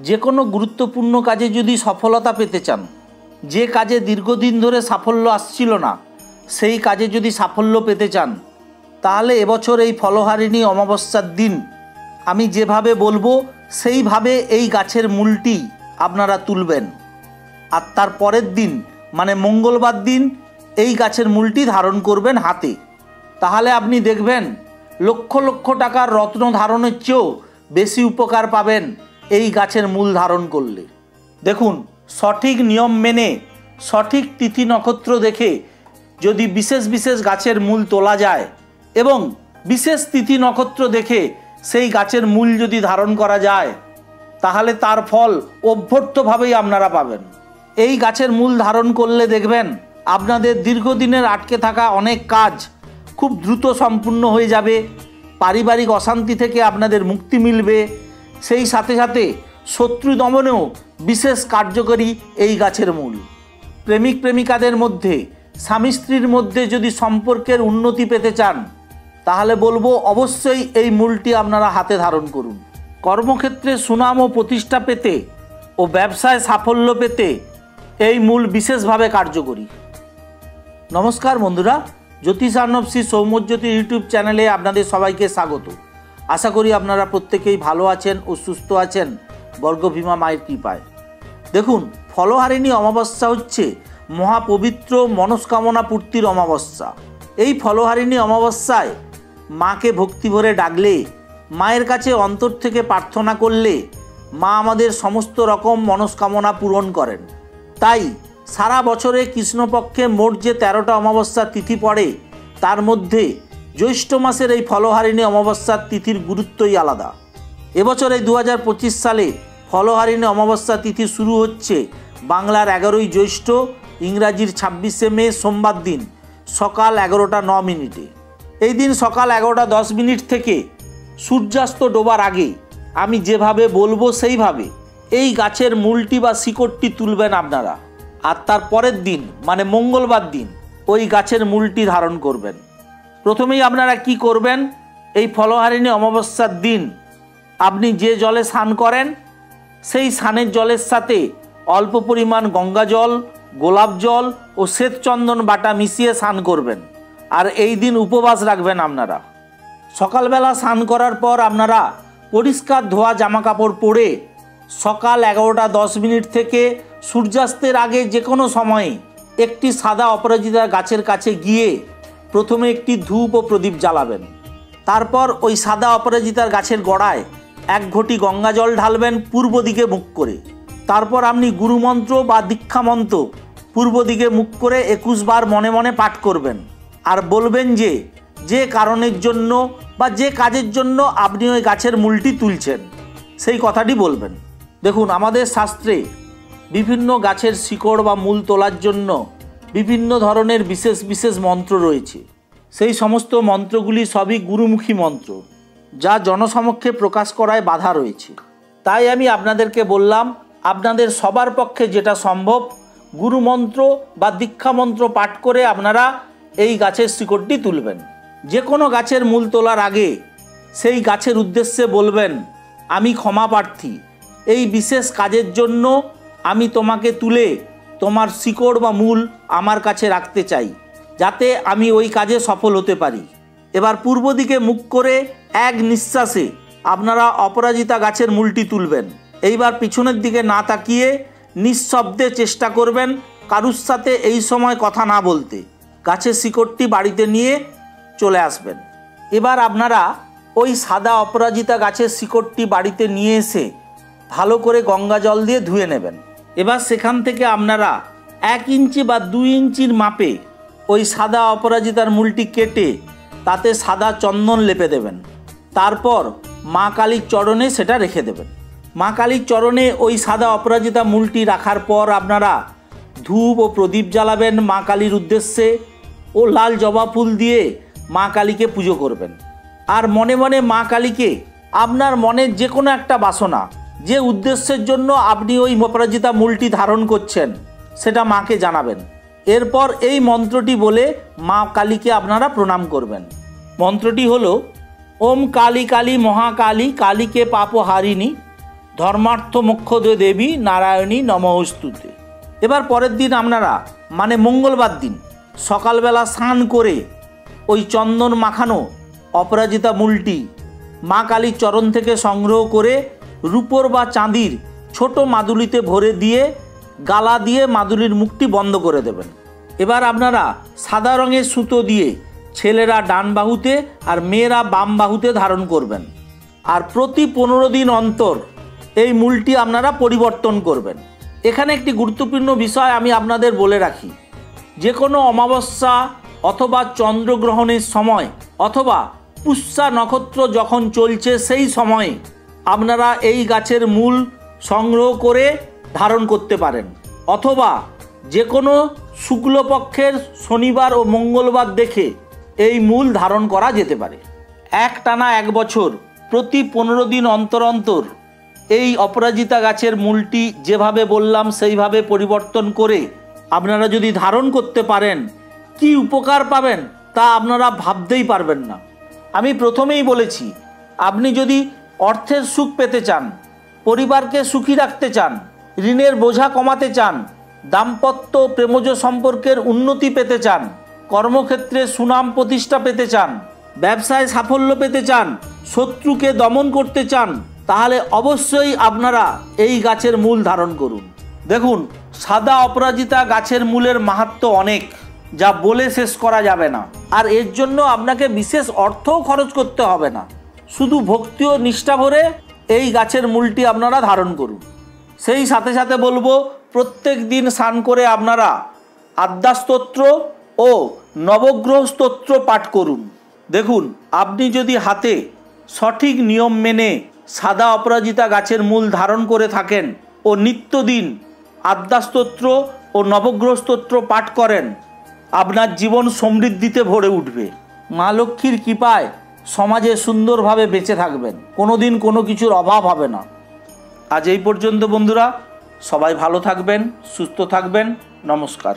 যে কোনো গুরুত্বপূর্ণ কাজে যদি সফলতা পেতে চান, যে কাজে দীর্ঘদিন ধরে সাফল্য আসছিল না সেই কাজে যদি সাফল্য পেতে চান, তাহলে এবছর এই ফলহারিণী অমাবস্যার দিন আমি যেভাবে বলবো সেইভাবে এই গাছের মূলটি আপনারা তুলবেন। আর তার পরের দিন মানে মঙ্গলবার দিন এই গাছের মূলটি ধারণ করবেন হাতে। তাহলে আপনি দেখবেন লক্ষ লক্ষ টাকার রত্ন ধারণের চেয়েও বেশি উপকার পাবেন এই গাছের মূল ধারণ করলে। দেখুন, সঠিক নিয়ম মেনে সঠিক তিথি নক্ষত্র দেখে যদি বিশেষ বিশেষ গাছের মূল তোলা যায় এবং বিশেষ তিথি নক্ষত্র দেখে সেই গাছের মূল যদি ধারণ করা যায়, তাহলে তার ফল অভ্যর্থভাবেই আপনারা পাবেন। এই গাছের মূল ধারণ করলে দেখবেন আপনাদের দীর্ঘদিনের আটকে থাকা অনেক কাজ খুব দ্রুত সম্পূর্ণ হয়ে যাবে, পারিবারিক অশান্তি থেকে আপনাদের মুক্তি মিলবে, সেই সাথে সাথে শত্রু দমনেও বিশেষ কার্যকরী এই গাছের মূল। প্রেমিক প্রেমিকাদের মধ্যে, স্বামী স্ত্রীর মধ্যে যদি সম্পর্কের উন্নতি পেতে চান, তাহলে বলবো অবশ্যই এই মূলটি আপনারা হাতে ধারণ করুন। কর্মক্ষেত্রে সুনাম ও প্রতিষ্ঠা পেতে ও ব্যবসায় সাফল্য পেতে এই মূল বিশেষভাবে কার্যকরী। নমস্কার বন্ধুরা, জ্যোতিষার্ণব শ্রী সৌম্যজ্যোতি ইউটিউব চ্যানেলে আপনাদের সবাইকে স্বাগত। আশা করি আপনারা প্রত্যেকেই ভালো আছেন ও সুস্থ আছেন বর্গভীমা মায়ের কৃপায়। দেখুন, ফলহারিণী অমাবস্যা হচ্ছে মহাপবিত্র মনস্কামনা পূর্তির অমাবস্যা। এই ফলহারিণী অমাবস্যায় মাকে ভক্তি ভরে ডাকলে, মায়ের কাছে অন্তর থেকে প্রার্থনা করলে মা আমাদের সমস্ত রকম মনস্কামনা পূরণ করেন। তাই সারা বছরে কৃষ্ণপক্ষে মোট যে 13টা অমাবস্যার তিথি পড়ে, তার মধ্যে জ্যৈষ্ঠ মাসের এই ফলহারিণী অমাবস্যার তিথির গুরুত্বই আলাদা। এবছর এই 2025 সালে ফলহারিণী অমাবস্যা তিথি শুরু হচ্ছে বাংলার 11ই জ্যৈষ্ঠ, ইংরাজির 26শে মে সোমবার দিন সকাল 11:09। এই দিন সকাল 11:10 থেকে সূর্যাস্ত ডোবার আগে আমি যেভাবে বলবো সেইভাবে এই গাছের মূলটি বা শিকড়টি তুলবেন আপনারা। আর তার পরের দিন মানে মঙ্গলবার দিন ওই গাছের মূলটি ধারণ করবেন। প্রথমেই আপনারা কি করবেন, এই ফলহারিণী অমাবস্যার দিন আপনি যে জলে স্নান করেন সেই স্নানের জলের সাথে অল্প পরিমাণ গঙ্গা জল, গোলাপ জল ও শ্বেতচন্দন বাটা মিশিয়ে স্নান করবেন। আর এই দিন উপবাস রাখবেন আপনারা। সকালবেলা স্নান করার পর আপনারা পরিষ্কার ধোয়া জামা কাপড় পরে সকাল 11:10 থেকে সূর্যাস্তের আগে যে কোনো সময়ে একটি সাদা অপরাজিতা গাছের কাছে গিয়ে প্রথমে একটি ধূপ ও প্রদীপ জ্বালাবেন। তারপর ওই সাদা অপরাজিতার গাছের গোড়ায় 1 ঘটি গঙ্গা জল ঢালবেন পূর্ব দিকে মুখ করে। তারপর আপনি গুরুমন্ত্র বা দীক্ষা মন্ত্র পূর্ব দিকে মুখ করে 21 বার মনে মনে পাঠ করবেন। আর বলবেন যে কারণের জন্য বা যে কাজের জন্য আপনি ওই গাছের মূলটি তুলছেন সেই কথাটি বলবেন। দেখুন, আমাদের শাস্ত্রে বিভিন্ন গাছের শিকড় বা মূল তোলার জন্য বিভিন্ন ধরনের বিশেষ বিশেষ মন্ত্র রয়েছে। সেই সমস্ত মন্ত্রগুলি সবই গুরুমুখী মন্ত্র, যা জনসমক্ষে প্রকাশ করায় বাধা রয়েছে। তাই আমি আপনাদেরকে বললাম, আপনাদের সবার পক্ষে যেটা সম্ভব গুরুমন্ত্র বা দীক্ষা মন্ত্র পাঠ করে আপনারা এই গাছের শিকড়টি তুলবেন। যে কোনো গাছের মূল তোলার আগে সেই গাছের উদ্দেশ্যে বলবেন, আমি ক্ষমা প্রার্থী, এই বিশেষ কাজের জন্য আমি তোমাকে তুলে তোমার শিকড় বা মূল আমার কাছে রাখতে চাই, যাতে আমি ওই কাজে সফল হতে পারি। এবার পূর্ব দিকে মুখ করে এক নিঃশ্বাসে আপনারা অপরাজিতা গাছের মূলটি তুলবেন। এইবার পিছনের দিকে না তাকিয়ে নিঃশব্দে চেষ্টা করবেন কারুর সাথে এই সময় কথা না বলতে। গাছের শিকড়টি বাড়িতে নিয়ে চলে আসবেন। এবার আপনারা ওই সাদা অপরাজিতা গাছের শিকড়টি বাড়িতে নিয়ে এসে ভালো করে গঙ্গা জল দিয়ে ধুয়ে নেবেন। এবার সেখান থেকে আপনারা 1 ইঞ্চি বা 2 ইঞ্চির মাপে ওই সাদা অপরাজিতার মূলটি কেটে তাতে সাদা চন্দন লেপে দেবেন। তারপর মা কালীর চরণে সেটা রেখে দেবেন। মা কালীর চরণে ওই সাদা অপরাজিতা মূলটি রাখার পর আপনারা ধূপ ও প্রদীপ জ্বালাবেন মা কালীর উদ্দেশ্যে ও লাল জবা ফুল দিয়ে মা কালীকে পুজো করবেন। আর মনে মনে মা কালীকে আপনার মনের যে কোনো একটা বাসনা, যে উদ্দেশ্যের জন্য আপনি ওই অপরাজিতা মূলটি ধারণ করছেন সেটা মাকে জানাবেন। এরপর এই মন্ত্রটি বলে মা কালীকে আপনারা প্রণাম করবেন। মন্ত্রটি হলো, ওম কালী কালী মহাকালী কালীকে পাপহারিণী ধর্মার্থ মোক্ষদে দেবী নারায়ণী নমস্তুতে। এবার পরের দিন আপনারা মানে মঙ্গলবার দিন সকালবেলা স্নান করে ওই চন্দন মাখানো অপরাজিতা মূলটি মা কালীর চরণ থেকে সংগ্রহ করে রূপোর বা চাঁদির ছোট মাদুলিতে ভরে দিয়ে গালা দিয়ে মাদুলির মুখটি বন্ধ করে দেবেন। এবার আপনারা সাদা রঙের সুতো দিয়ে ছেলেরা ডান বাহুতে আর মেয়েরা বাম বাহুতে ধারণ করবেন। আর প্রতি 15 দিন অন্তর এই মূলটি আপনারা পরিবর্তন করবেন। এখানে একটি গুরুত্বপূর্ণ বিষয় আমি আপনাদের বলে রাখি, যে কোনো অমাবস্যা অথবা চন্দ্রগ্রহণের সময় অথবা পুষ্যা নক্ষত্র যখন চলছে সেই সময়ে আপনারা এই গাছের মূল সংগ্রহ করে ধারণ করতে পারেন, অথবা যে কোনো শুক্লপক্ষের শনিবার ও মঙ্গলবার দেখে এই মূল ধারণ করা যেতে পারে। একটানা 1 বছর প্রতি 15 দিন অন্তর অন্তর এই অপরাজিতা গাছের মূলটি যেভাবে বললাম সেইভাবে পরিবর্তন করে আপনারা যদি ধারণ করতে পারেন, কি উপকার পাবেন তা আপনারা ভাবতেই পারবেন না। আমি প্রথমেই বলেছি, আপনি যদি অর্থের সুখ পেতে চান, পরিবারকে সুখী রাখতে চান, ঋণের বোঝা কমাতে চান, দাম্পত্য প্রেমজ সম্পর্কের উন্নতি পেতে চান, কর্মক্ষেত্রে সুনাম প্রতিষ্ঠা পেতে চান, ব্যবসায় সাফল্য পেতে চান, শত্রুকে দমন করতে চান, তাহলে অবশ্যই আপনারা এই গাছের মূল ধারণ করুন। দেখুন, সাদা অপরাজিতা গাছের মূলের মাহাত্ম্য অনেক, যা বলে শেষ করা যাবে না। আর এর জন্য আপনাকে বিশেষ অর্থও খরচ করতে হবে না, শুধু ভক্তি ও নিষ্ঠা ভরে এই গাছের মূলটি আপনারা ধারণ করুন। সেই সাথে সাথে বলবো, প্রত্যেক দিন স্নান করে আপনারা আদ্যাস্তোত্র ও নবগ্রহ স্তোত্র পাঠ করুন। দেখুন, আপনি যদি হাতে সঠিক নিয়ম মেনে সাদা অপরাজিতা গাছের মূল ধারণ করে থাকেন ও নিত্যদিন আদ্যাস্তোত্র ও নবগ্রহ স্তোত্র পাঠ করেন, আপনার জীবন সমৃদ্ধিতে ভরে উঠবে। মা লক্ষ্মীর কৃপায় সমাজে সুন্দরভাবে বেঁচে থাকবেন, কোনো দিন কোনো কিছুর অভাব হবে না। আজ এই পর্যন্ত বন্ধুরা, সবাই ভালো থাকবেন, সুস্থ থাকবেন। নমস্কার।